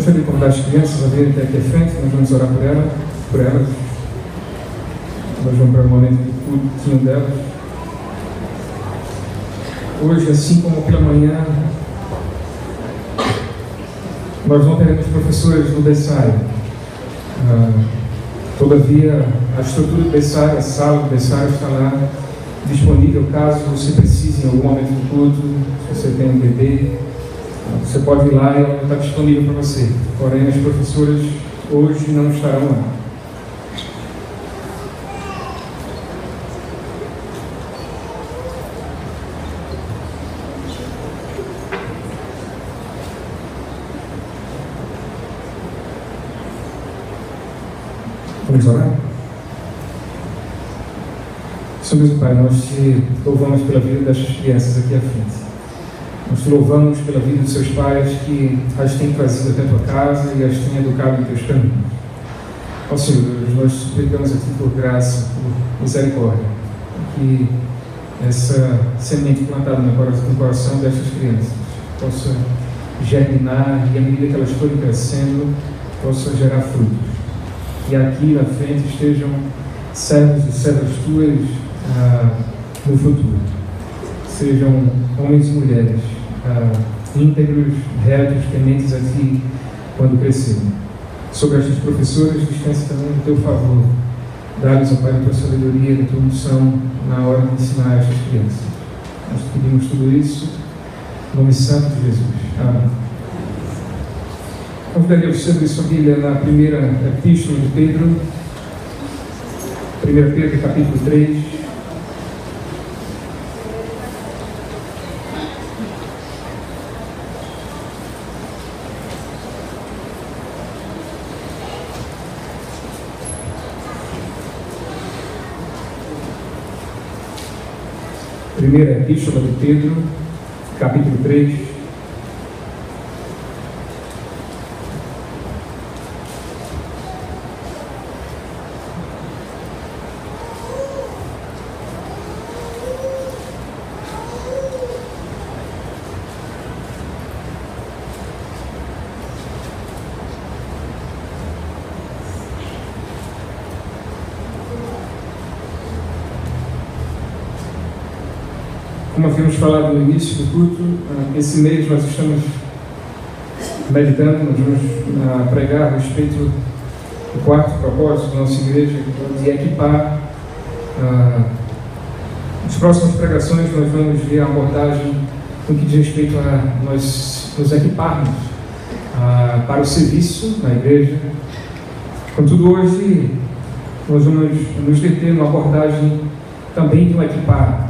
Gostaria de convidar as crianças a virem até aqui à frente, nós vamos orar por elas. Nós vamos para o momento de cultinho delas. Hoje, assim como pela manhã, nós não teremos professores no berçário. Todavia, a estrutura do berçário, a sala do berçário está lá disponível caso você precise em algum momento do culto. Se você tem um bebê, você pode ir lá e ela está disponível para você. Porém, as professoras hoje não estarão lá. Vamos orar? Senhor Deus Pai, nós te louvamos pela vida destas crianças aqui à frente. Nós te louvamos pela vida dos seus pais que as têm trazido até a tua casa e as têm educado em teus caminhos. Ó Senhor Deus, nós suplicamos a Ti por graça, por misericórdia, que essa semente plantada no coração destas crianças possa germinar e, à medida que elas forem crescendo, possa gerar frutos. E aqui na frente estejam servos e servas tuas no futuro. Sejam homens e mulheres íntegros, retos, tementes a Ti quando crescerem. Sobre estas professoras, dispensa também o Teu favor. Dá-lhes, ó Pai, a Tua sabedoria e a Tua unção na hora de ensinar estas crianças. Nós te pedimos tudo isso no nome santo de Jesus. Amém. Convidaria você a abrir sua Bíblia na primeira epístola de Pedro, 1 Pedro, capítulo 3. Primeira epístola de Pedro, capítulo 3. Como havíamos falado no início do culto, esse mês nós estamos meditando, nós vamos pregar a respeito do quarto propósito da nossa igreja, de equipar. Nas próximas pregações nós vamos ver a abordagem no que diz respeito a nós nos equiparmos para o serviço na igreja. Contudo, hoje nós vamos nos deter numa abordagem também de um equipar.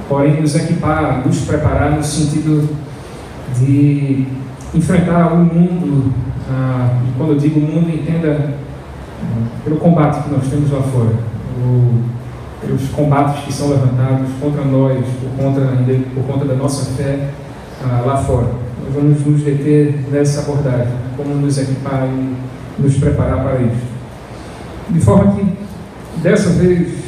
Porém, nos equipar, nos preparar no sentido de enfrentar o mundo, e quando eu digo mundo, entenda pelo combate que nós temos lá fora, pelos combates que são levantados contra nós, por conta da nossa fé lá fora. Nós vamos nos deter nessa abordagem, como nos equipar e nos preparar para isso. De forma que, dessa vez,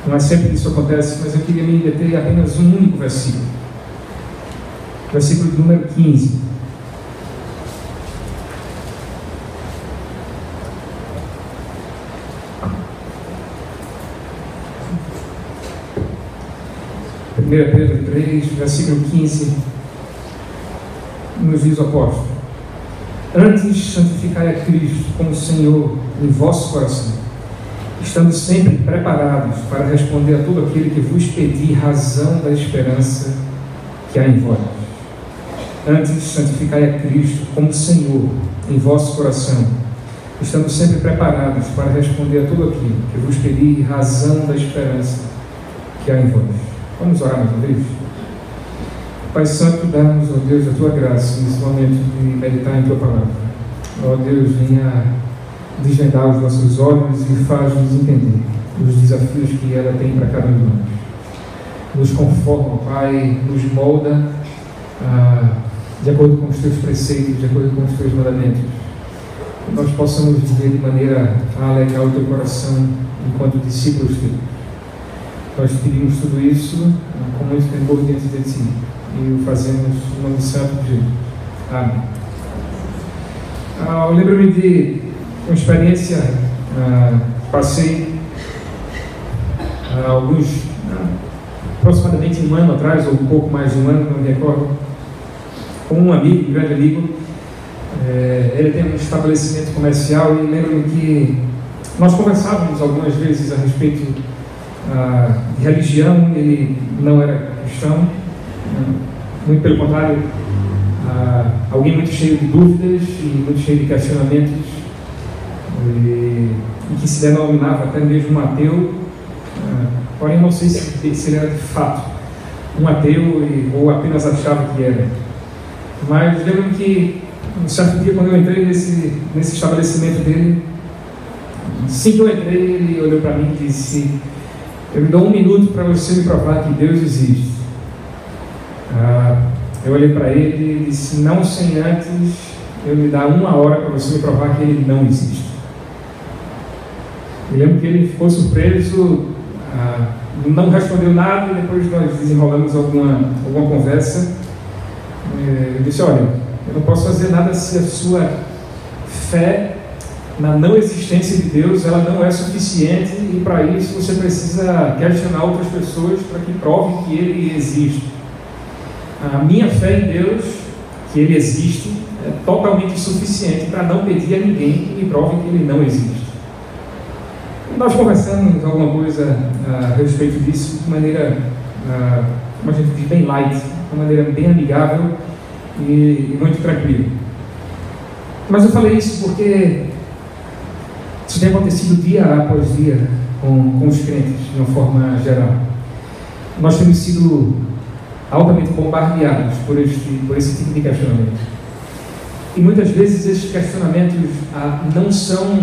não é sempre que isso acontece, mas eu queria me deter em apenas um único versículo. Versículo número 15. Pedro 3, versículo 15, nos diz o apóstolo: antes santificai a Cristo como Senhor em vosso coração, estando sempre preparados para responder a todo aquele que vos pedir razão da esperança que há em vós. Antes, santificai a Cristo como Senhor em vosso coração, estando sempre preparados para responder a todo aquele que vos pedir razão da esperança que há em vós. Vamos orar mais uma vez? Pai Santo, dá-nos, ó Deus, a Tua graça nesse momento de meditar em Tua palavra. Ó Deus, venha desvendar os nossos olhos e faz-nos entender os desafios que ela tem para cada um de nós. Nos conforma, Pai, nos molda de acordo com os Teus preceitos, de acordo com os Teus mandamentos. Que nós possamos viver de maneira a alegrar o Teu coração enquanto discípulos Teus. Nós pedimos tudo isso com muito temor diante de Ti e o fazemos no nome santo de Jesus. Amém. Eu lembro-me de uma experiência, passei aproximadamente um ano atrás, ou um pouco mais de um ano, não me recordo, com um amigo, um grande amigo. Ele tem um estabelecimento comercial e lembro-me que nós conversávamos algumas vezes a respeito de religião. Ele não era cristão, muito pelo contrário, alguém muito cheio de dúvidas e muito cheio de questionamentos, e que se denominava até mesmo um ateu, porém não sei se ele era de fato um ateu ou apenas achava que era. Mas lembro-me que um certo dia, quando eu entrei nesse estabelecimento dele, assim que eu entrei, ele olhou para mim e disse: eu me dou 1 minuto para você me provar que Deus existe. Eu olhei para ele e disse: não sem antes eu me dar 1 hora para você me provar que ele não existe. Eu lembro que ele ficou surpreso, não respondeu nada, e depois nós desenrolamos alguma conversa. Eu disse: olha, eu não posso fazer nada se a sua fé na não existência de Deus ela não é suficiente, e para isso você precisa questionar outras pessoas para que provem que Ele existe. A minha fé em Deus, que Ele existe, é totalmente suficiente para não pedir a ninguém que me prove que Ele não existe. E nós conversamos alguma coisa a respeito disso de maneira, como a gente diz, bem light, de uma maneira bem amigável e muito tranquila. Mas eu falei isso porque isso tem acontecido dia após dia com os crentes, de uma forma geral. Nós temos sido altamente bombardeados por esse tipo de questionamento. E muitas vezes esses questionamentos não são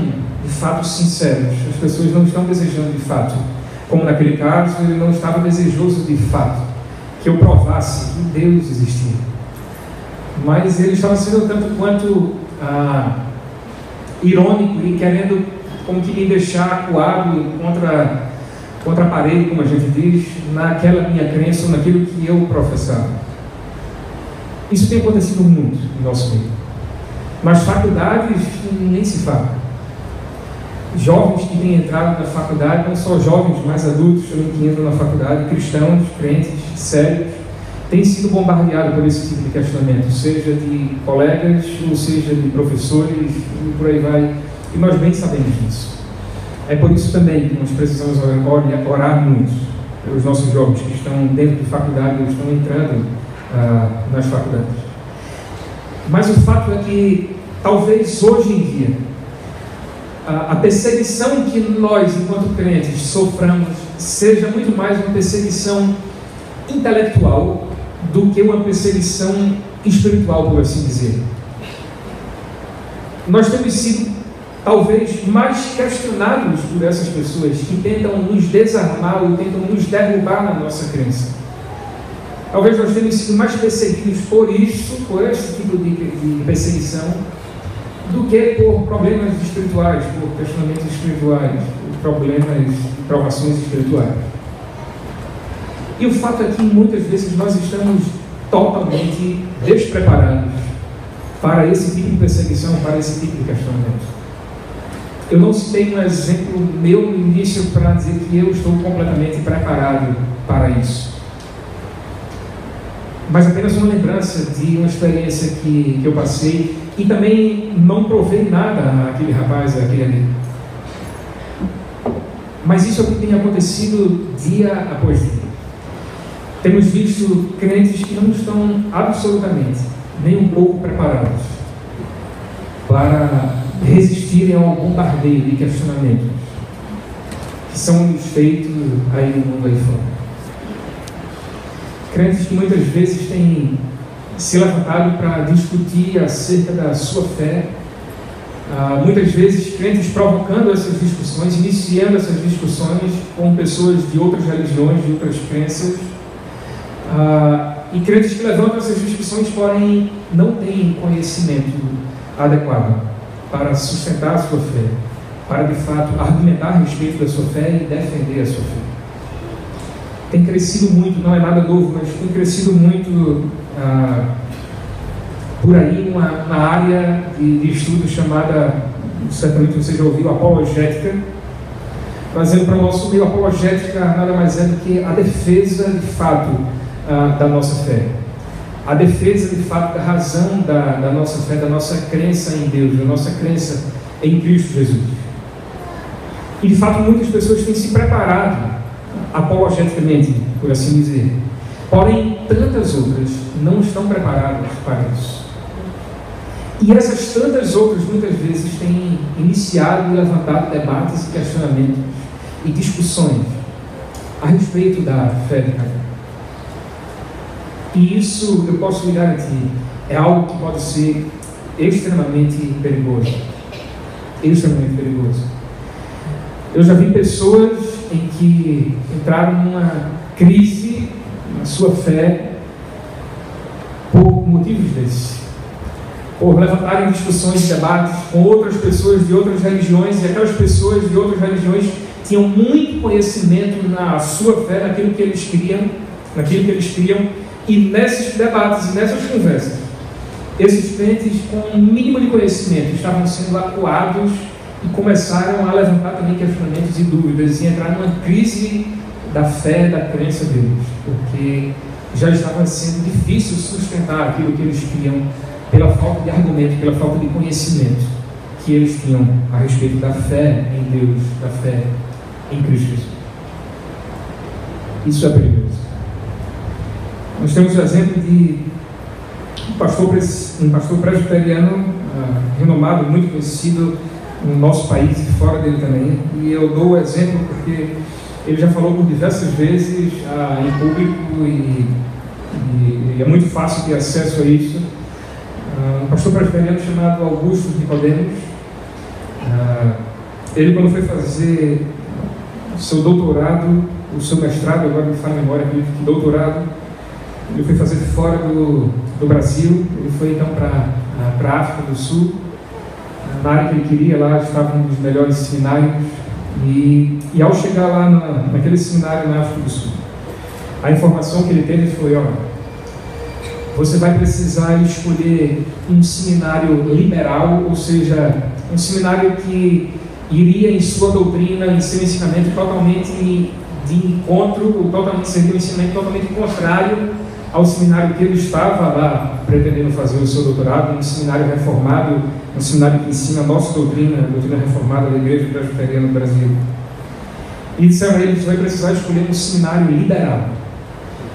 de fato sinceros. As pessoas não estão desejando de fato, como naquele caso, ele não estava desejoso de fato que eu provasse que Deus existia. Mas ele estava sendo tanto quanto irônico e querendo como que me deixar acuado contra a parede, como a gente diz, naquela minha crença ou naquilo que eu professava. Isso tem acontecido muito no nosso meio. Nas faculdades nem se fala. Jovens que têm entrado na faculdade, não só jovens, mas adultos também que entram na faculdade, cristãos, crentes, sérios, têm sido bombardeados por esse tipo de questionamento, seja de colegas, ou seja de professores, e por aí vai. E nós bem sabemos disso. É por isso também que nós precisamos orar muito pelos nossos jovens que estão dentro de faculdade, ou estão entrando nas faculdades. Mas o fato é que, talvez hoje em dia, a perseguição que nós, enquanto crentes, soframos seja muito mais uma perseguição intelectual do que uma perseguição espiritual, por assim dizer. Nós temos sido talvez mais questionados por essas pessoas que tentam nos desarmar ou tentam nos derrubar na nossa crença. Talvez nós tenhamos sido mais perseguidos por isso, por esse tipo de perseguição, do que por problemas espirituais, por questionamentos espirituais, por problemas e provações espirituais. E o fato é que muitas vezes nós estamos totalmente despreparados para esse tipo de perseguição, para esse tipo de questionamento. Eu não citei um exemplo meu no início para dizer que eu estou completamente preparado para isso, mas apenas uma lembrança de uma experiência que eu passei, e também não provei nada àquele rapaz, àquele amigo. Mas isso é o que tem acontecido dia após dia. Temos visto crentes que não estão absolutamente nem um pouco preparados para resistirem ao bombardeio de questionamentos que são feitos aí no mundo aí fora. Crentes que muitas vezes têm se levantado para discutir acerca da sua fé, muitas vezes crentes provocando essas discussões, iniciando essas discussões com pessoas de outras religiões, de outras crenças, e crentes que levantam essas discussões, porém não têm conhecimento adequado para sustentar a sua fé, para de fato argumentar a respeito da sua fé e defender a sua fé. tem crescido muito, não é nada novo, mas tem crescido muito por aí uma área de estudo chamada, certamente você já ouviu, apologética. Trazendo para o nosso meio, apologética nada mais é do que a defesa de fato da nossa fé. A defesa de fato da razão da nossa fé, da nossa crença em Deus, da nossa crença em Cristo Jesus. E de fato muitas pessoas têm se preparado apologeticamente, por assim dizer. Porém, tantas outras não estão preparadas para isso. E essas tantas outras muitas vezes têm iniciado e levantado debates e questionamentos e discussões a respeito da fé de cada um. E isso, eu posso lhe garantir, é algo que pode ser extremamente perigoso. Extremamente perigoso. Eu já vi pessoas em que entraram numa crise na sua fé por motivos desses. Por levantarem discussões e debates com outras pessoas de outras religiões, e aquelas pessoas de outras religiões tinham muito conhecimento na sua fé, naquilo que eles criam, e nesses debates e nessas conversas, esses crentes com um mínimo de conhecimento estavam sendo acuados e começaram a levantar também questionamentos e dúvidas e entrar numa crise da fé, da crença deles, porque já estava sendo difícil sustentar aquilo que eles criam pela falta de argumento, pela falta de conhecimento que eles tinham a respeito da fé em Deus, da fé em Cristo Jesus. Isso é perigoso. Nós temos o exemplo de um pastor presbiteriano renomado, muito conhecido no nosso país e fora dele também. E eu dou o exemplo porque ele já falou por diversas vezes em público e é muito fácil ter acesso a isso. Um pastor presbiteriano chamado Augusto Nicodemos. Ele, quando foi fazer o seu doutorado, o seu mestrado, agora me fala a memória, que doutorado, ele foi fazer fora do Brasil. Ele foi então para a África do Sul, na área que ele queria. Lá estava um dos melhores seminários, e ao chegar lá naquele seminário na África do Sul, a informação que ele teve foi: olha, você vai precisar escolher um seminário liberal, ou seja, um seminário que iria em sua doutrina, em seu ensinamento totalmente de encontro, seria um ensinamento totalmente contrário ao seminário que ele estava lá pretendendo fazer o seu doutorado, um seminário reformado, um seminário que ensina a nossa doutrina, a doutrina reformada da Igreja Presbiteriana do Brasil. E disseram a ele: você vai precisar escolher um seminário liberal.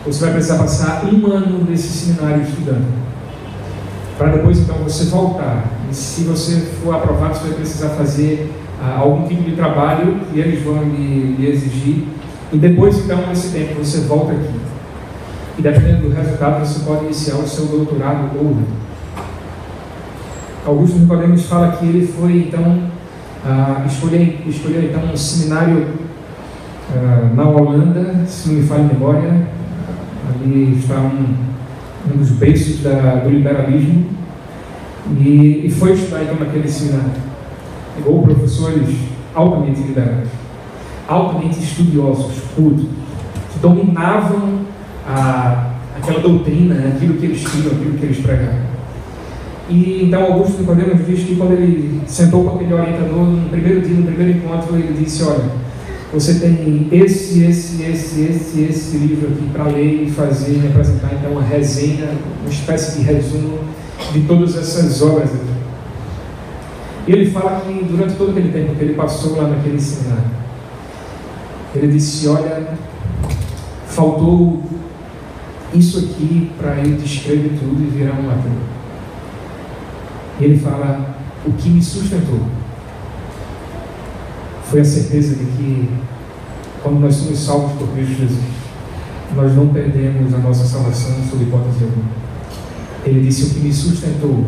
Você vai precisar passar 1 ano nesse seminário estudando, para depois então você voltar. E se você for aprovado, você vai precisar fazer algum tipo de trabalho que eles vão lhe exigir, e depois então nesse tempo você volta aqui, e dependendo do resultado você pode iniciar o seu doutorado ou não. Augusto Nicodemos fala que ele foi então escolheu então um seminário na Holanda, se não me falha a memória. Ali está um dos berços do liberalismo, e foi estudar então naquele seminário. Pegou professores altamente liberais, altamente estudiosos, cultos, que dominavam aquela doutrina, aquilo que eles criam, aquilo que eles pregavam. E então Augusto Nicodemos diz que quando ele sentou com aquele orientador no primeiro dia, no primeiro encontro, ele disse: olha, você tem esse livro aqui para ler e fazer, e apresentar então uma resenha, uma espécie de resumo de todas essas obras aqui. E ele fala que durante todo aquele tempo que ele passou lá naquele seminário, ele disse: olha, faltou isso aqui para eu descrever tudo e virar uma matéria. E ele fala: o que me sustentou foi a certeza de que, quando nós somos salvos por Cristo Jesus, nós não perdemos a nossa salvação sob hipótese alguma. Ele disse: o que me sustentou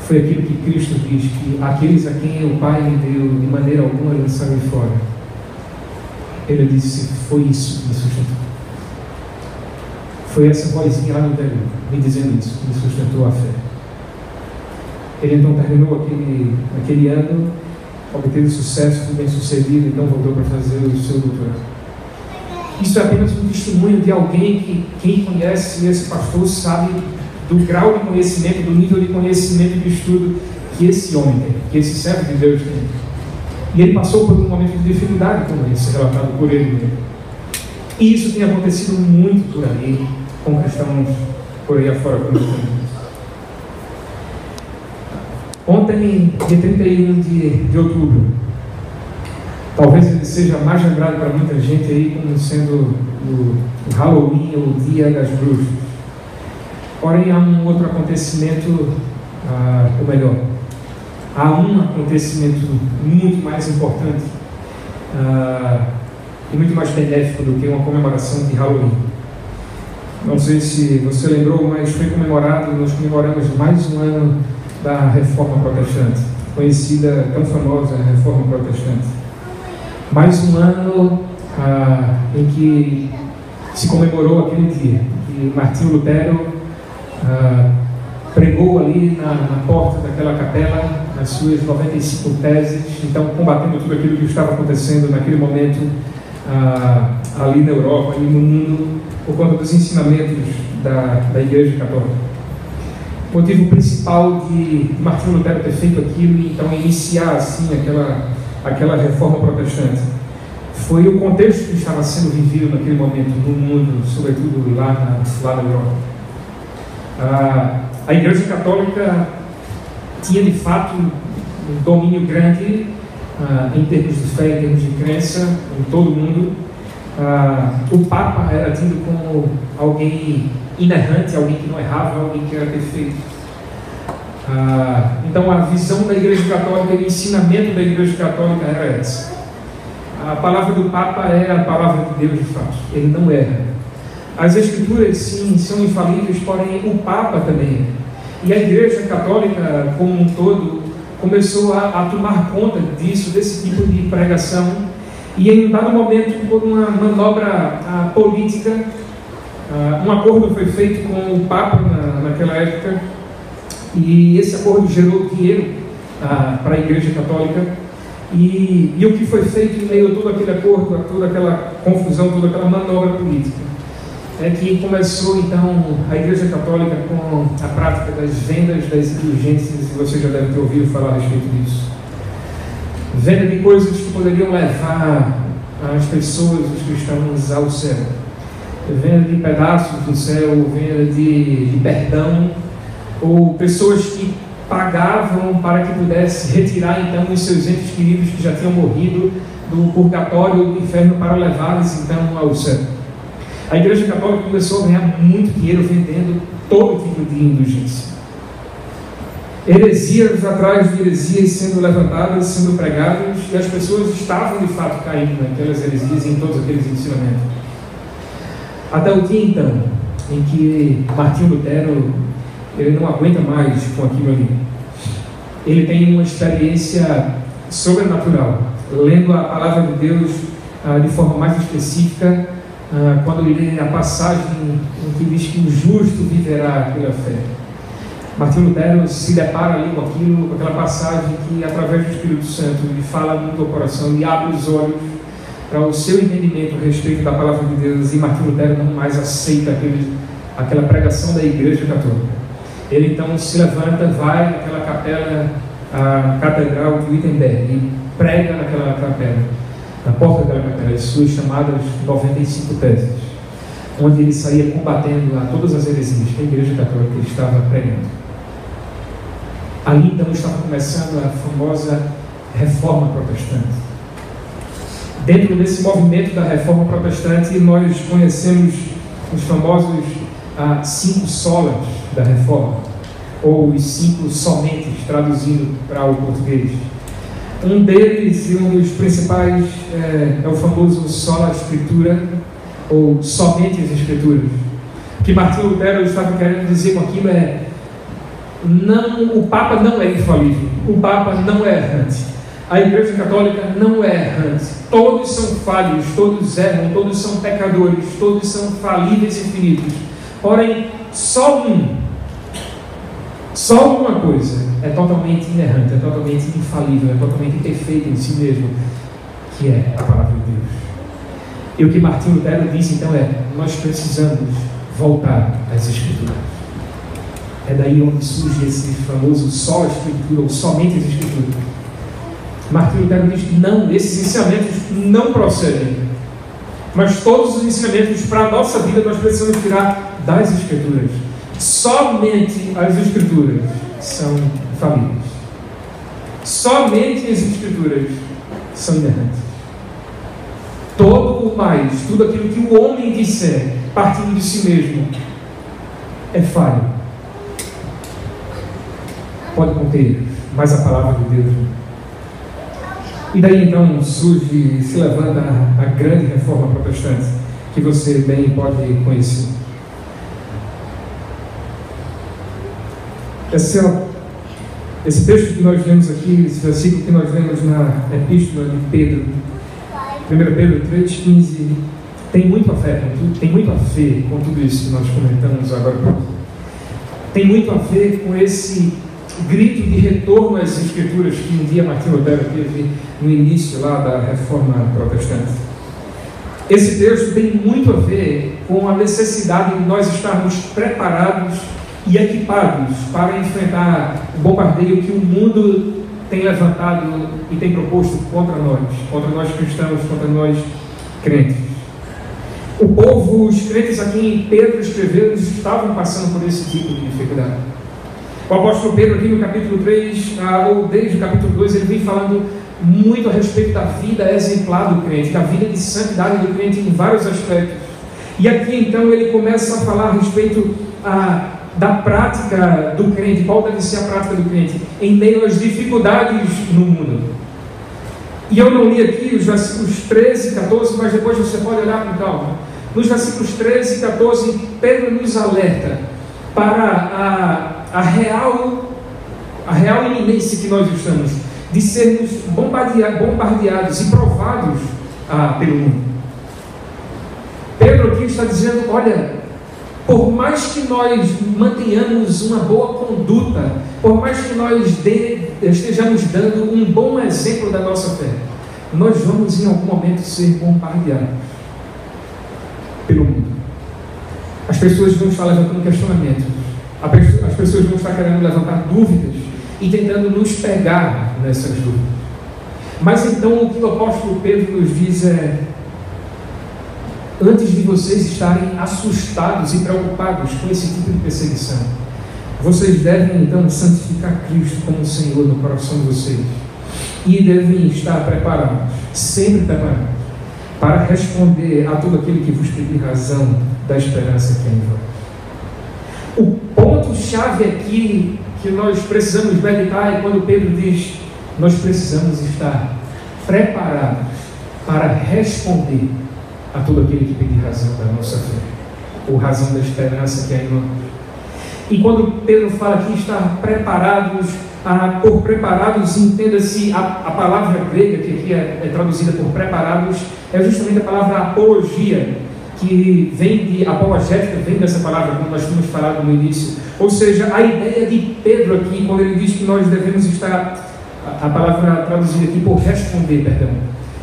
foi aquilo que Cristo diz, que aqueles a quem o Pai me deu, de maneira alguma lançarem fora. Ele disse: foi isso que me sustentou. Foi essa vozinha lá no interior me dizendo isso que me sustentou a fé. Ele então terminou aquele ano, obteve sucesso, bem sucedido, então voltou para fazer o seu doutorado. Isso é apenas um testemunho de alguém que quem conhece esse pastor sabe do grau de conhecimento, do nível de conhecimento e de estudo que esse homem tem, que esse servo de Deus tem. E ele passou por um momento de dificuldade como esse, relatado por ele mesmo. E isso tem acontecido muito por aí, com cristãos por aí afora. Ontem, dia 31 de outubro, talvez ele seja mais lembrado para muita gente aí como sendo o Halloween ou o Dia das Bruxas. Porém, há um outro acontecimento, ou melhor, há um acontecimento muito mais importante e muito mais benéfico do que uma comemoração de Halloween. Não sei se você lembrou, mas foi comemorado, nós comemoramos mais um ano da Reforma Protestante, conhecida, tão famosa, a Reforma Protestante. Mais um ano em que se comemorou aquele dia, que Martinho Lutero pregou ali na porta daquela capela as suas 95 teses, então combatendo tudo aquilo que estava acontecendo naquele momento ali na Europa e no mundo, por conta dos ensinamentos da Igreja Católica. O motivo principal de Martinho Lutero ter feito aquilo e então iniciar assim aquela reforma protestante foi o contexto que estava sendo vivido naquele momento no mundo, sobretudo lá na Europa. A Igreja Católica tinha de fato um domínio grande em termos de fé, em termos de crença em todo o mundo. O Papa era tido como alguém inerrante, alguém que não errava, alguém que era perfeito. Então a visão da Igreja Católica e o ensinamento da Igreja Católica era essa. A palavra do Papa é a palavra de Deus de fato, ele não erra. As Escrituras sim são infalíveis, porém o Papa também. E a Igreja Católica como um todo começou a tomar conta disso, desse tipo de pregação, e em um dado momento, por uma manobra política, um acordo foi feito com o Papa naquela época, e esse acordo gerou dinheiro para a Igreja Católica, e o que foi feito em meio a todo aquele acordo, a toda aquela confusão, toda aquela manobra política, é que começou então a Igreja Católica com a prática das vendas das indulgências, e você já deve ter ouvido falar a respeito disso. Venda de coisas que poderiam levar as pessoas, os cristãos, ao céu. Venda de pedaços do céu, venda de perdão, ou pessoas que pagavam para que pudesse retirar então os seus entes queridos que já tinham morrido do purgatório ou do inferno para levá-los então ao céu. A Igreja Católica começou a ganhar muito dinheiro vendendo todo tipo de indulgência. Heresias atrás de heresias sendo levantadas, sendo pregadas, e as pessoas estavam de fato caindo naquelas heresias e em todos aqueles ensinamentos. Até o dia então, em que Martinho Lutero, ele não aguenta mais com aquilo ali. Ele tem uma experiência sobrenatural, lendo a palavra de Deus de forma mais específica, quando ele lê a passagem em que diz que o justo viverá pela fé. Martinho Lutero se depara ali com aquilo, com aquela passagem que, através do Espírito Santo, ele fala no teu coração e abre os olhos para o seu entendimento a respeito da palavra de Deus, e Martinho Lutero não mais aceita aquela pregação da Igreja Católica. Ele então se levanta, vai naquela capela, a Catedral de Wittenberg, e prega naquela capela, na porta daquela capela, as suas chamadas 95 teses, onde ele saía combatendo a todas as heresias que a Igreja Católica estava pregando. Ali então estava começando a famosa Reforma Protestante. Dentro desse movimento da Reforma Protestante, nós conhecemos os famosos 5 solas da Reforma, ou os 5 somentes, traduzindo para o português. Um deles, e um dos principais, é o famoso sola Scriptura, ou somente as Escrituras. O que Martinho Lutero estava querendo dizer com aquilo é: não, o Papa não é infalível, o Papa não é errante, a Igreja Católica não é errante, todos são falhos, todos erram, todos são pecadores, todos são falíveis e finitos. Porém, só uma coisa é totalmente inerrante, é totalmente infalível, é totalmente perfeito em si mesmo, que é a palavra de Deus. E o que Martinho Lutero disse então é: nós precisamos voltar às Escrituras. É daí onde surge esse famoso só a Escritura, ou somente as Escrituras. Martinho Lutero diz: não, esses ensinamentos não procedem, mas todos os ensinamentos para a nossa vida nós precisamos tirar das Escrituras. Somente as Escrituras são infalíveis. Somente as Escrituras são inerrantes. Todo o mais, tudo aquilo que o homem disser, partindo de si mesmo, é falho. Pode conter, mas a palavra de Deus. E daí então surge, se levanta a grande reforma protestante, que você bem pode conhecer. Esse texto que nós lemos aqui, esse versículo que nós lemos na Epístola de Pedro, 1 Pedro 3,15, tem muito a ver com tudo isso que nós comentamos agora. Tem muito a ver com esse grito de retorno às Escrituras que um dia Martinho Lutero teve no início lá da Reforma Protestante. Esse texto tem muito a ver com a necessidade de nós estarmos preparados e equipados para enfrentar o bombardeio que o mundo tem levantado e tem proposto contra nós cristãos, contra nós crentes. O povo, os crentes a quem Pedro escreveu, estavam passando por esse tipo de dificuldade. O apóstolo Pedro aqui no capítulo 3, ou desde o capítulo 2, ele vem falando muito a respeito da vida exemplar do crente, da vida de santidade do crente em vários aspectos. E aqui então ele começa a falar a respeito da prática do crente, qual deve ser a prática do crente em meio às dificuldades no mundo. E eu não li aqui os versículos 13 e 14, mas depois você pode olhar com calma. Nos versículos 13 e 14, Pedro nos alerta para a real iminência que nós estamos, de sermos bombardeados e provados pelo mundo. Pedro aqui está dizendo: olha, por mais que nós mantenhamos uma boa conduta, por mais que nós estejamos dando um bom exemplo da nossa fé, nós vamos em algum momento ser bombardeados pelo mundo. As pessoas vão estar levantando questionamentos, as pessoas vão estar querendo levantar dúvidas e tentando nos pegar nessas dúvidas. Mas então o que o apóstolo Pedro nos diz é: antes de vocês estarem assustados e preocupados com esse tipo de perseguição, vocês devem então santificar Cristo como Senhor no coração de vocês, e devem estar preparados, sempre preparados, para responder a todo aquele que vos pedir razão da esperança que é em vós. O ponto-chave aqui que nós precisamos meditar é quando Pedro diz: nós precisamos estar preparados para responder a todo aquele que pedir razão da nossa fé, ou razão da esperança que é em nós. E quando Pedro fala aqui estar preparados, por preparados, entenda-se a palavra grega que aqui é traduzida por preparados, é justamente a palavra apologia, que vem de apologética, vem dessa palavra, como nós tínhamos falado no início. Ou seja, a ideia de Pedro aqui, quando ele diz que nós devemos estar, a palavra traduzida aqui por responder,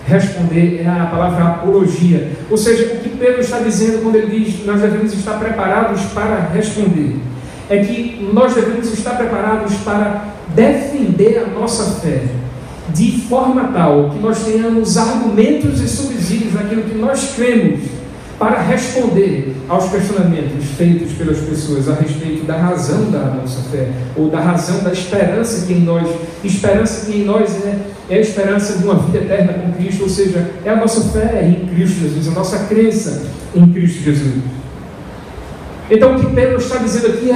responder é a palavra apologia. Ou seja, o que Pedro está dizendo quando ele diz que nós devemos estar preparados para responder, é que nós devemos estar preparados para defender a nossa fé de forma tal que nós tenhamos argumentos e subsídios naquilo que nós cremos para responder aos questionamentos feitos pelas pessoas a respeito da razão da nossa fé, ou da razão da esperança que em nós, esperança que em nós é a esperança de uma vida eterna com Cristo, ou seja, é a nossa fé em Cristo Jesus, a nossa crença em Cristo Jesus. Então o que Pedro está dizendo aqui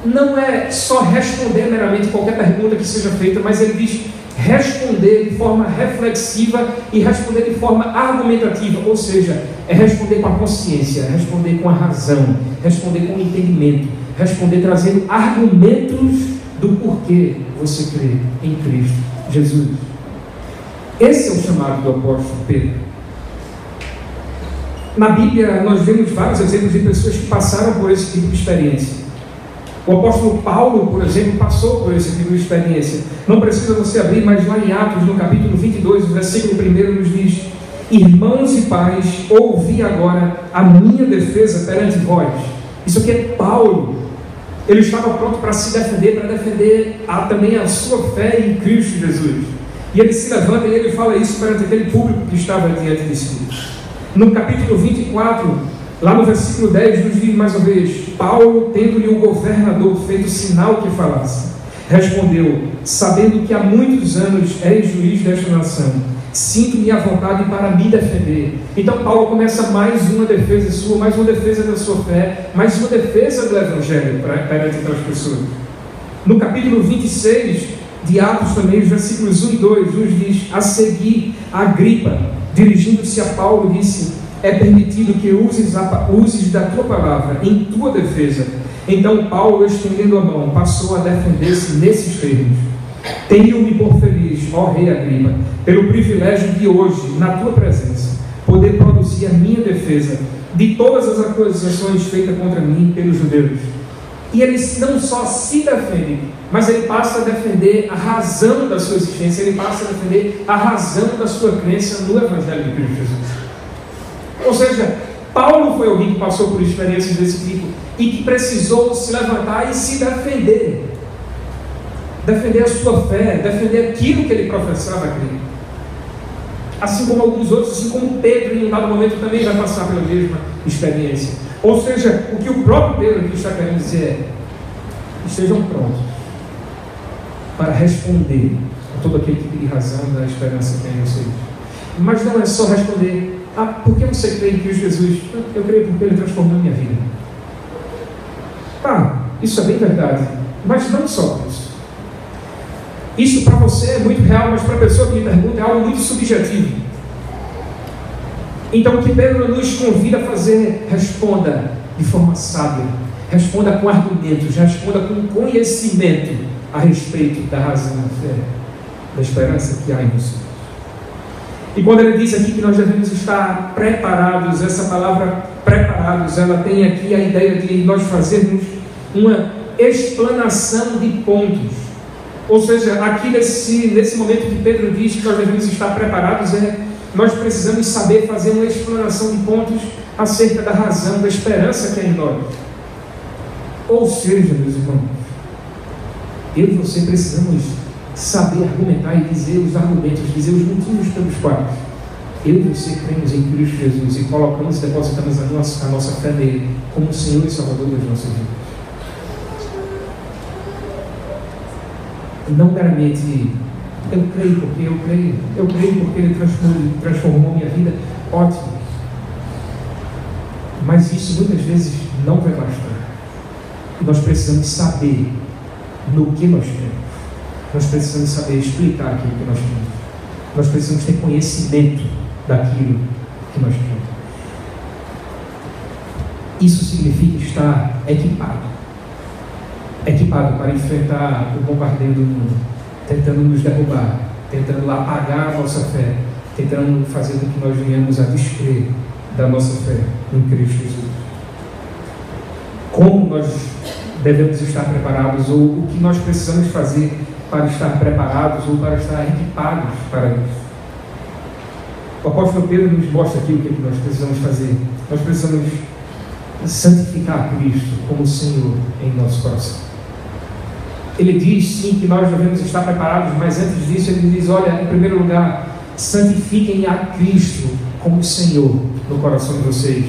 não é só responder meramente qualquer pergunta que seja feita, mas ele diz responder de forma reflexiva e responder de forma argumentativa, ou seja, é responder com a consciência, responder com a razão, responder com o entendimento, responder trazendo argumentos do porquê você crê em Cristo Jesus. Esse é o chamado do apóstolo Pedro. Na Bíblia nós vemos vários exemplos de pessoas que passaram por esse tipo de experiência. O apóstolo Paulo, por exemplo, passou por esse tipo de experiência. Não precisa você abrir, mas lá em Atos, no capítulo 22, o versículo 1 nos diz Irmãos e pais, ouvi agora a minha defesa perante vós. Isso aqui é Paulo. Ele estava pronto para se defender, para defender também a sua fé em Cristo Jesus. E ele se levanta e ele fala isso perante aquele público que estava diante de si. No capítulo 24, lá no versículo 10, nos diz mais uma vez: Paulo, tendo-lhe o governador feito sinal que falasse, respondeu: sabendo que há muitos anos és juiz desta nação, sinto-me à vontade para me defender. Então Paulo começa mais uma defesa sua, mais uma defesa da sua fé, mais uma defesa do Evangelho perante aquelas pessoas. No capítulo 26 de Atos também, os versículos 1 e 2, nos diz: a seguir, Agripa, dirigindo-se a Paulo, disse: é permitido que uses da tua palavra em tua defesa. Então Paulo, estendendo a mão, passou a defender-se nesses termos: tenho-me por feliz, ó rei Agripa, pelo privilégio de hoje, na tua presença, poder produzir a minha defesa de todas as acusações feitas contra mim pelos judeus. E ele não só se defende, mas ele passa a defender a razão da sua existência, ele passa a defender a razão da sua crença no Evangelho de Cristo Jesus. Ou seja, Paulo foi alguém que passou por experiências desse tipo e que precisou se levantar e se defender. Defender a sua fé, defender aquilo que ele professava crer. Assim como alguns outros, assim como Pedro, em um dado momento também vai passar pela mesma experiência. Ou seja, o que o próprio Pedro aqui está querendo dizer é: estejam prontos para responder a todo aquele tipo de razão da esperança que tem em vocês. Mas não é só responder: por que você crê em Cristo Jesus? Eu creio porque Ele transformou a minha vida. Isso é bem verdade, mas não só isso. Isso para você é muito real, mas para a pessoa que me pergunta é algo muito subjetivo. Então o que Pedro nos convida a fazer: responda de forma sábia, responda com argumentos, responda com conhecimento a respeito da razão da fé, da esperança que há em você. E quando ele diz aqui que nós devemos estar preparados, essa palavra preparados, ela tem aqui a ideia de nós fazermos uma explanação de pontos. Ou seja, aqui nesse momento que Pedro diz que nós devemos estar preparados, nós precisamos saber fazer uma explanação de pontos acerca da razão, da esperança que há em nós. Ou seja, meus irmãos, eu e você precisamos saber argumentar e dizer os argumentos, dizer os motivos pelos quais eu e você cremos em Cristo Jesus e colocamos e depositamos a nossa fé nele como Senhor e Salvador das nossas vidas. Não meramente eu creio porque Ele transformou minha vida, ótimo. Mas isso muitas vezes não vai bastar. Nós precisamos saber no que nós cremos. Nós precisamos saber explicar aquilo que nós cremos. Nós precisamos ter conhecimento daquilo que nós cremos. Isso significa estar equipado para enfrentar o bombardeio do mundo, tentando nos derrubar, tentando apagar a nossa fé, tentando fazer com que nós venhamos a descrer da nossa fé em Cristo Jesus. Como nós devemos estar preparados, ou o que nós precisamos fazer para estar preparados ou para estar equipados para isso? O apóstolo Pedro nos mostra aqui o que nós precisamos fazer. Nós precisamos santificar Cristo como Senhor em nosso coração. Ele diz sim que nós devemos estar preparados, mas antes disso ele diz: olha, em primeiro lugar, santifiquem a Cristo como Senhor no coração de vocês,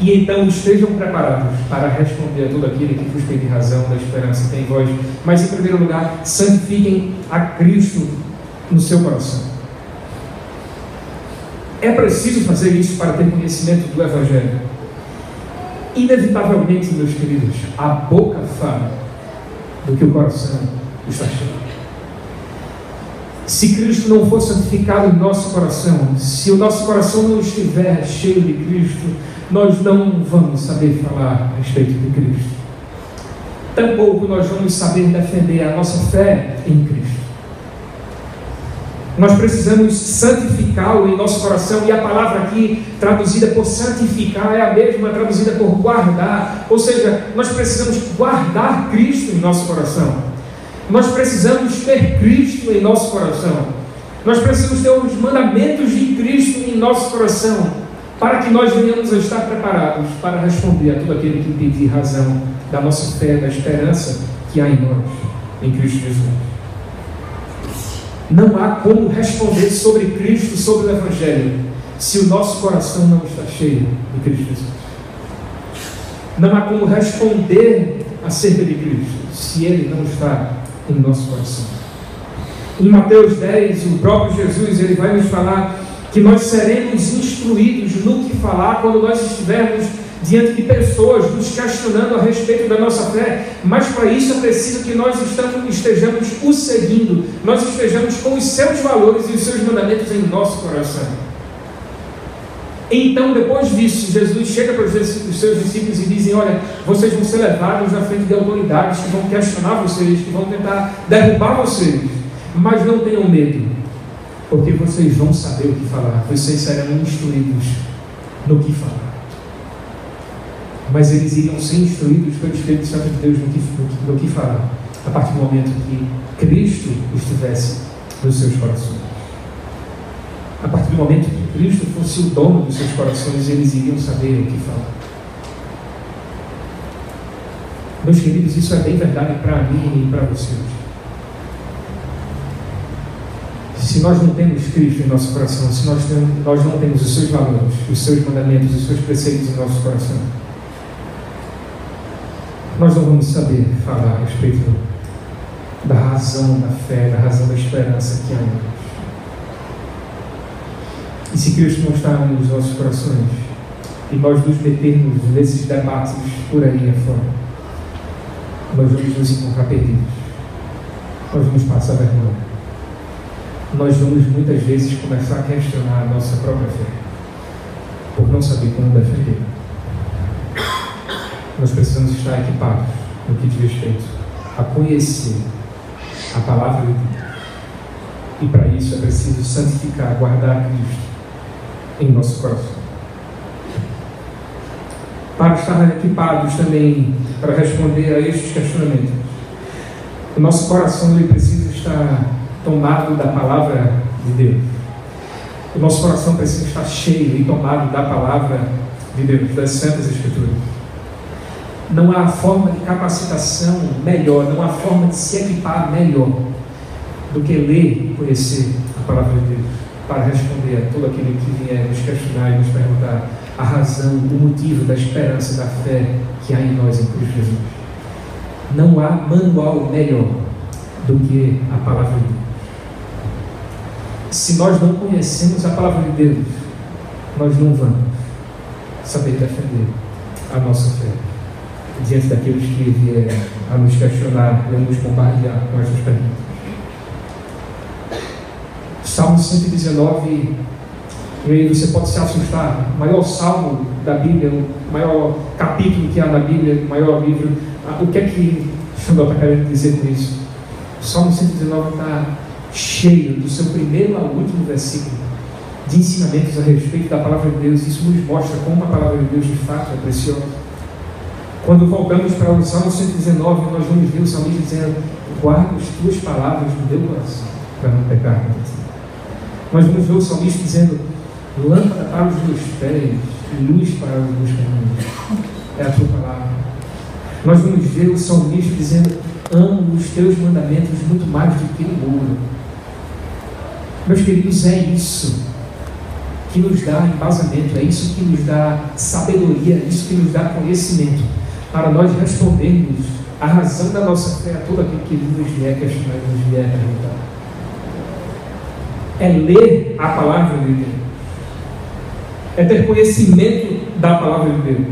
e então estejam preparados para responder a todo aquele que vos pede razão da esperança que tem em vós. Mas em primeiro lugar, santifiquem a Cristo no seu coração. É preciso fazer isso para ter conhecimento do Evangelho. Inevitavelmente, meus queridos, a boca fala do que o coração está cheio. Se Cristo não for santificado em nosso coração, se o nosso coração não estiver cheio de Cristo, nós não vamos saber falar a respeito de Cristo. Tampouco nós vamos saber defender a nossa fé em Cristo. Nós precisamos santificá-lo em nosso coração, e a palavra aqui traduzida por santificar é a mesma traduzida por guardar. Ou seja, nós precisamos guardar Cristo em nosso coração. Nós precisamos ter Cristo em nosso coração. Nós precisamos ter os mandamentos de Cristo em nosso coração, para que nós venhamos a estar preparados para responder a todo aquele que pedir razão da nossa fé, da esperança que há em nós, em Cristo Jesus. Não há como responder sobre Cristo, sobre o Evangelho, se o nosso coração não está cheio de Cristo Jesus. Não há como responder acerca de Cristo, se Ele não está em nosso coração. Em Mateus 10, o próprio Jesus ele vai nos falar que nós seremos instruídos no que falar quando nós estivermos diante de pessoas nos questionando a respeito da nossa fé, mas para isso é preciso que nós estejamos o seguindo, nós estejamos com os seus valores e os seus mandamentos em nosso coração. Então, depois disso, Jesus chega para os seus discípulos e dizem: olha, vocês vão ser levados na frente de autoridades que vão questionar vocês, que vão tentar derrubar vocês, mas não tenham medo, porque vocês vão saber o que falar, vocês serão instruídos no que falar. Mas eles iriam ser instruídos pelo Espírito Santo de Deus no que falar, a partir do momento que Cristo estivesse nos seus corações. A partir do momento que Cristo fosse o dono dos seus corações, eles iriam saber o que falar. Meus queridos, isso é bem verdade para mim e para vocês. Se nós não temos Cristo em nosso coração, se nós não temos os seus valores, os seus mandamentos, os seus preceitos em nosso coração, nós não vamos saber falar a respeito da razão da fé, da razão da esperança que há em nós. E se Cristo não está nos nossos corações, e nós nos metermos nesses debates por aí afora, nós vamos nos encontrar perdidos, nós vamos passar vergonha, nós vamos muitas vezes começar a questionar a nossa própria fé, por não saber como defender. Nós precisamos estar equipados no que diz respeito a conhecer a palavra de Deus. E para isso é preciso santificar, guardar Cristo em nosso coração. Para estar equipados também para responder a estes questionamentos, o nosso coração ele precisa estar tomado da palavra de Deus. O nosso coração precisa estar cheio e tomado da palavra de Deus, das Santas Escrituras. Não há forma de capacitação melhor, não há forma de se equipar melhor do que ler e conhecer a palavra de Deus, para responder a todo aquele que vier nos questionar e nos perguntar a razão, o motivo da esperança, da fé que há em nós em Cristo Jesus. Não há manual melhor do que a palavra de Deus. Se nós não conhecemos a palavra de Deus, nós não vamos saber defender a nossa fé diante daqueles que vierem a nos questionar e a nos bombardear com essas perguntas. Salmo 119, e aí você pode se assustar, o maior salmo da Bíblia, o maior capítulo que há na Bíblia, o maior livro. O que é que Xandó está querendo dizer com isso? O Salmo 119 está cheio, do seu primeiro ao último versículo, de ensinamentos a respeito da palavra de Deus. Isso nos mostra como a palavra de Deus de fato é preciosa. Quando voltamos para o Salmo 119, nós vamos ver o salmista dizendo: guarda as tuas palavras no meu coração, para não pecar contra ti. Nós vamos ver o salmista dizendo: lâmpada para os meus pés e luz para os meus caminhos é a tua palavra. Nós vamos ver o salmista dizendo: amo os teus mandamentos muito mais do que o ouro. Meus queridos, é isso que nos dá embasamento, é isso que nos dá sabedoria, é isso que nos dá conhecimento para nós respondermos a razão da nossa fé a todo aquele que nos vier questionar e nos vier perguntar. É ler a palavra de Deus, é ter conhecimento da palavra de Deus,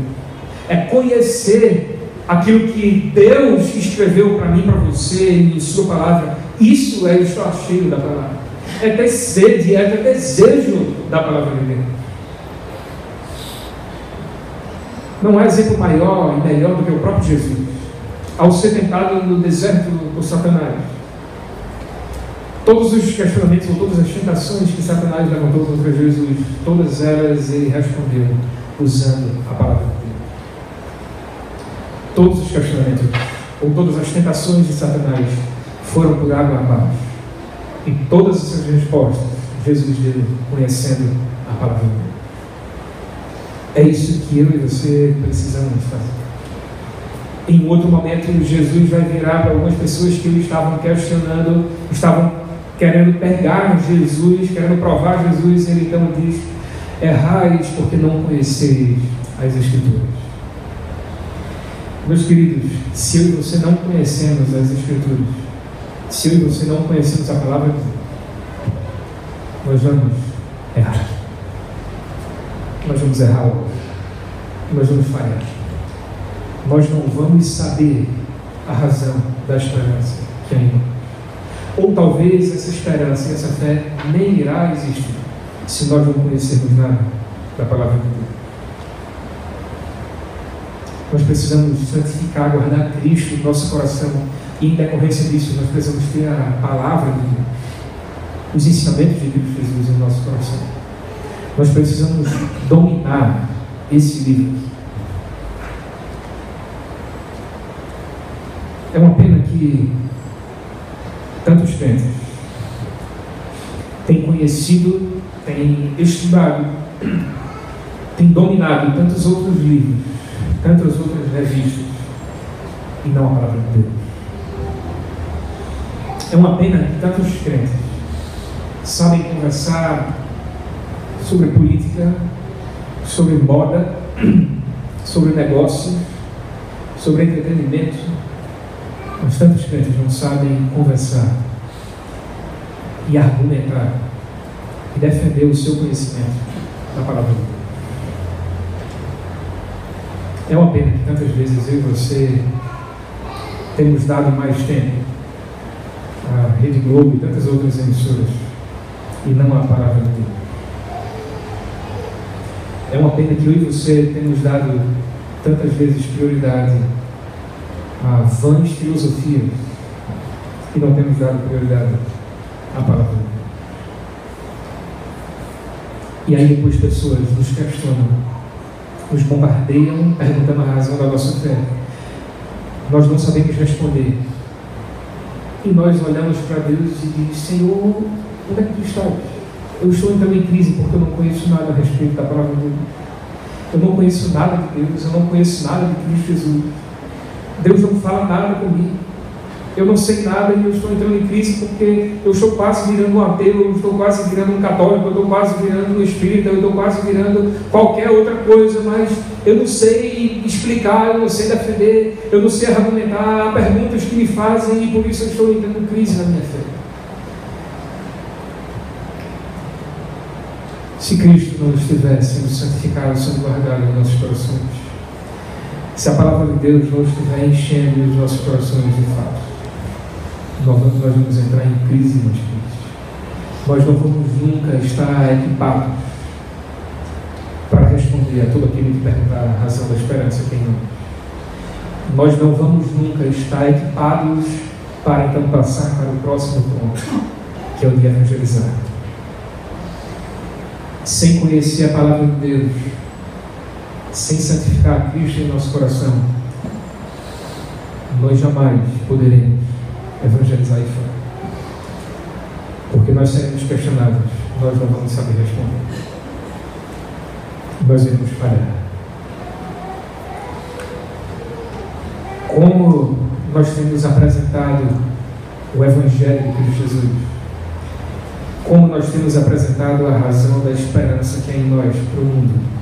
é conhecer aquilo que Deus escreveu para mim, para você, em sua palavra. Isso é estar cheio da palavra, é ter sede, é ter desejo da palavra de Deus. Não há exemplo maior e melhor do que o próprio Jesus, ao ser tentado no deserto por Satanás. Todos os questionamentos ou todas as tentações que Satanás levantou contra Jesus, todas elas ele respondeu usando a palavra de Deus. Todos os questionamentos ou todas as tentações de Satanás foram por água abaixo, E todas essas respostas Jesus deu conhecendo a palavra de Deus. É isso que eu e você precisamos fazer. Em outro momento, Jesus vai virar para algumas pessoas que o estavam questionando, estavam querendo pegar Jesus, querendo provar Jesus, e ele então diz: errais porque não conheceis as Escrituras. Meus queridos, se eu e você não conhecemos as Escrituras, se eu e você não conhecemos a palavra de Deus, nós vamos errar. Nós vamos errar hoje. Nós vamos falhar. Nós não vamos saber a razão da esperança que há em nós. Ou talvez essa esperança e essa fé nem irá existir se nós não conhecermos nada da palavra de Deus. Nós precisamos santificar, guardar Cristo no nosso coração, e em decorrência disso nós precisamos ter a palavra de Deus, os ensinamentos de Cristo Jesus em nosso coração. Nós precisamos dominar esse livro. É uma pena que tantos crentes têm conhecido, têm estudado, têm dominado tantos outros livros, tantas outras revistas, e não a palavra de Deus. É uma pena que tantos crentes sabem conversar sobre política, sobre moda, sobre negócios, sobre entretenimento, mas tantos crentes não sabem conversar e argumentar e defender o seu conhecimento da palavra de Deus. É uma pena que tantas vezes eu e você temos dado mais tempo à Rede Globo e tantas outras emissoras e não à palavra de Deus. É uma pena que eu e você temos dado tantas vezes prioridade a vãs filosofias e não temos dado prioridade à palavra de Deus. E aí depois pessoas nos questionam, nos bombardeiam perguntando a razão da nossa fé. Nós não sabemos responder. E nós olhamos para Deus e dizemos: Senhor, onde é que tu estás? Eu estou entrando em crise porque eu não conheço nada a respeito da palavra de Deus. Eu não conheço nada de Deus, eu não conheço nada de Cristo Jesus. Deus não fala nada comigo. Eu não sei nada e eu estou entrando em crise porque eu estou quase virando um ateu, eu estou quase virando um católico, eu estou quase virando um espírita, eu estou quase virando qualquer outra coisa, mas eu não sei explicar, eu não sei defender, eu não sei argumentar. Há perguntas que me fazem e por isso eu estou entrando em crise na minha fé. Se Cristo não estiver sendo santificado, sendo guardado em nossos corações, se a palavra de Deus não estiver enchendo os nossos corações de fato, nós vamos entrar em crise, meus queridos. Nós não vamos nunca estar equipados para responder a todo aquele que perguntar a razão da esperança que em nós. Nós não vamos nunca estar equipados para então passar para o próximo ponto, que é o de evangelizar. Sem conhecer a palavra de Deus, sem santificar Cristo em nosso coração, nós jamais poderemos evangelizar aí fora. Porque nós seremos questionados, nós não vamos saber responder. Nós iremos falhar. Como nós temos apresentado o Evangelho de Cristo Jesus? Como nós temos apresentado a razão da esperança que é em nós para o mundo?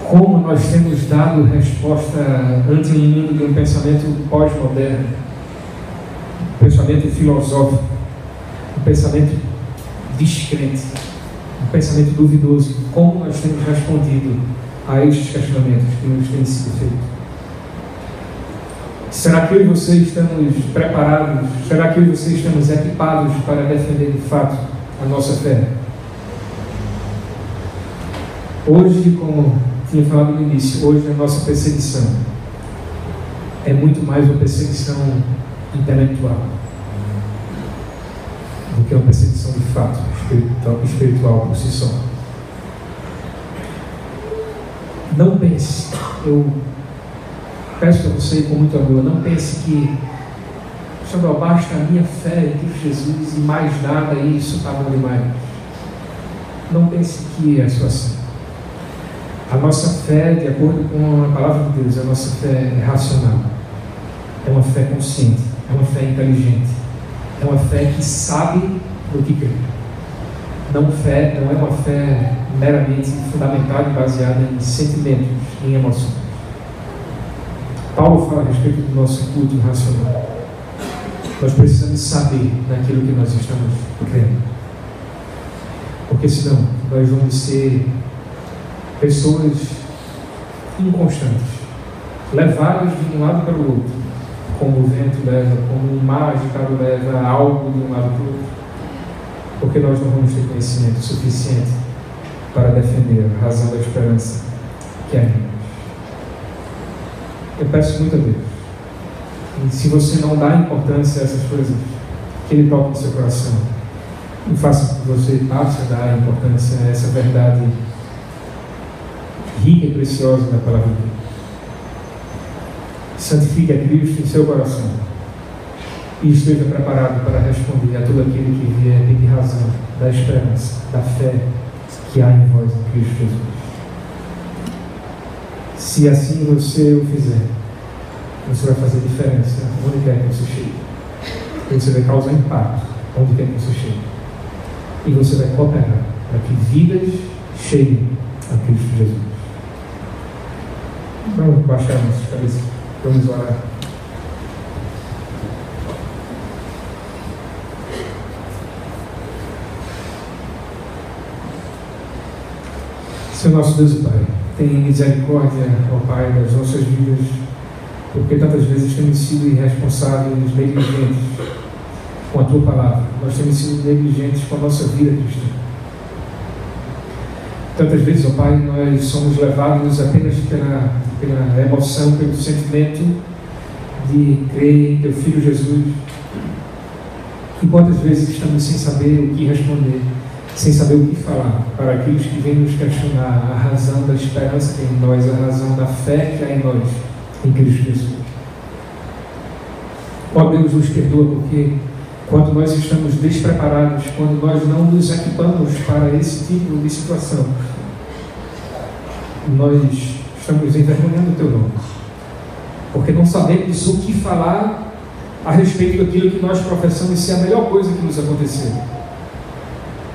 Como nós temos dado resposta ante um mundo de um pensamento pós-moderno, um pensamento filosófico, um pensamento descrente, um pensamento duvidoso? Como nós temos respondido a estes questionamentos que nos têm sido feitos? Será que eu e você estamos preparados? Será que eu e você estamos equipados para defender de fato a nossa fé? Hoje, como tinha falado no início, hoje a nossa perseguição é muito mais uma perseguição intelectual do que uma perseguição de fato espiritual por si só. Não pense, eu peço a você com muito amor, não pense que Samuel, basta a minha fé em Cristo Jesus e mais nada, isso está bom demais. Não pense que é só assim. A nossa fé, de acordo com a palavra de Deus, a nossa fé é racional. É uma fé consciente, é uma fé inteligente, é uma fé que sabe no que crê. Não é uma fé meramente fundamentada e baseada em sentimentos, em emoções. Paulo fala a respeito do nosso culto racional. Nós precisamos saber naquilo que nós estamos crendo. Porque senão nós vamos ser pessoas inconstantes, levadas de um lado para o outro, como o vento leva, como um mar agitado leva algo de um lado para o outro, porque nós não vamos ter conhecimento suficiente para defender a razão da esperança que é em nós. Eu peço muito a Deus, e se você não dá importância a essas coisas, que Ele toque no seu coração e faça com que você passe a dar importância a essa verdade rica e preciosa da palavra de Deus. Santifique a Cristo em seu coração e esteja preparado para responder a todo aquele que vier pedir razão da esperança, da fé que há em vós em Cristo Jesus. Se assim você o fizer, você vai fazer diferença onde quer que você chegue. Você vai causar impacto onde quer que você chegue. E você vai cooperar para que vidas cheguem a Cristo Jesus. Vamos baixar nossas cabeças. Vamos orar. Senhor nosso Deus e Pai, tenha misericórdia, ó Pai, das nossas vidas, porque tantas vezes temos sido irresponsáveis, negligentes com a Tua palavra. Nós temos sido negligentes com a nossa vida cristã. Tantas vezes, ó Pai, nós somos levados apenas pela emoção, pelo sentimento de crer em Teu Filho Jesus. E quantas vezes estamos sem saber o que responder, sem saber o que falar para aqueles que vêm nos questionar a razão da esperança que é em nós, a razão da fé que há em nós, em Cristo Jesus. Ó Deus, nos perdoa porque quando nós estamos despreparados, quando nós não nos equipamos para esse tipo de situação, nós estamos envergonhando o Teu nome, porque não sabemos o que falar a respeito daquilo que nós professamos ser a melhor coisa que nos aconteceu.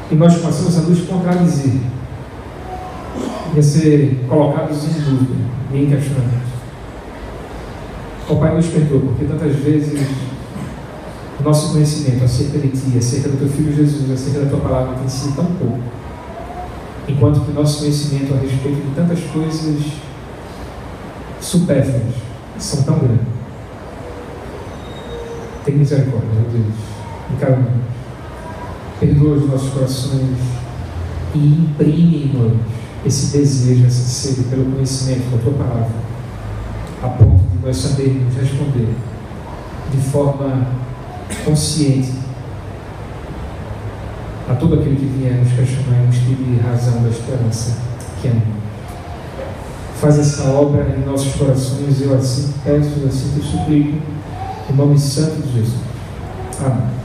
E nós passamos a nos contradizer e a ser colocados em dúvida e em questionamento. Ó Pai, nos perdoa, porque tantas vezes o nosso conhecimento acerca de Ti, acerca do Teu Filho Jesus, acerca da Tua palavra tem sido tão pouco, enquanto que o nosso conhecimento a respeito de tantas coisas supérfluas são tão grandes. Tem misericórdia, meu Deus, de cada um. Perdoa os nossos corações e imprime em nós esse desejo, essa sede pelo conhecimento da Tua palavra, a ponto de nós sabermos responder de forma consciente a todo aquele que vier nos questionar e nos pedir razão da esperança que é em nós. Faz essa obra em nossos corações, eu assim peço, assim te suplico, em nome santo de Jesus. Amém.